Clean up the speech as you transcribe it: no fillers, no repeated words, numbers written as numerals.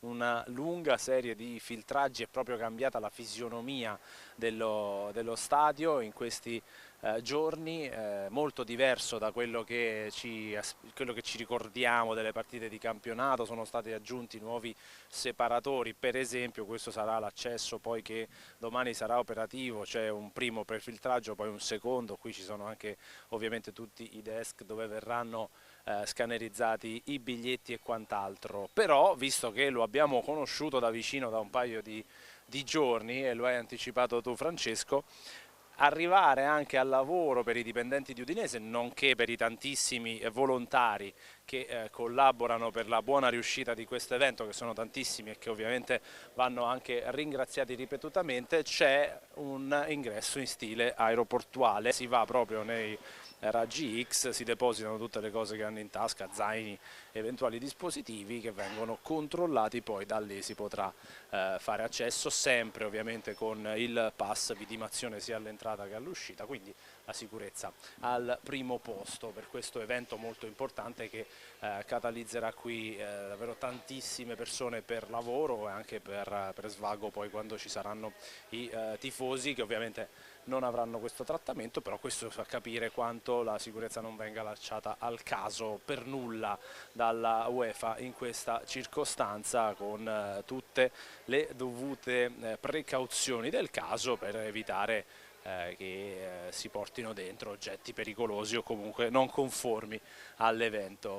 una lunga serie di filtraggi, è proprio cambiata la fisionomia dello stadio in questi giorni, molto diverso da quello che ci ricordiamo delle partite di campionato. Sono stati aggiunti nuovi separatori, per esempio questo sarà l'accesso poi che domani sarà operativo, c'è un primo prefiltraggio, poi un secondo, qui ci sono anche ovviamente tutti i desk dove verranno scannerizzati i biglietti e quant'altro. Però, visto che lo abbiamo conosciuto da vicino da un paio di giorni, e lo hai anticipato tu Francesco, arrivare anche al lavoro per i dipendenti di Udinese, nonché per i tantissimi volontari che collaborano per la buona riuscita di questo evento, che sono tantissimi e che ovviamente vanno anche ringraziati ripetutamente, c'è un ingresso in stile aeroportuale, si va proprio nei raggi X, si depositano tutte le cose che hanno in tasca, zaini, eventuali dispositivi che vengono controllati, poi da lì si potrà fare accesso, sempre ovviamente con il pass vidimazione sia all'entrata che all'uscita, quindi la sicurezza al primo posto per questo evento molto importante che catalizzerà qui davvero tantissime persone per lavoro e anche per svago poi quando ci saranno i tifosi, che ovviamente non avranno questo trattamento, però questo fa capire quanto la sicurezza non venga lasciata al caso per nulla dalla UEFA in questa circostanza, con tutte le dovute precauzioni del caso per evitare che si portino dentro oggetti pericolosi o comunque non conformi all'evento.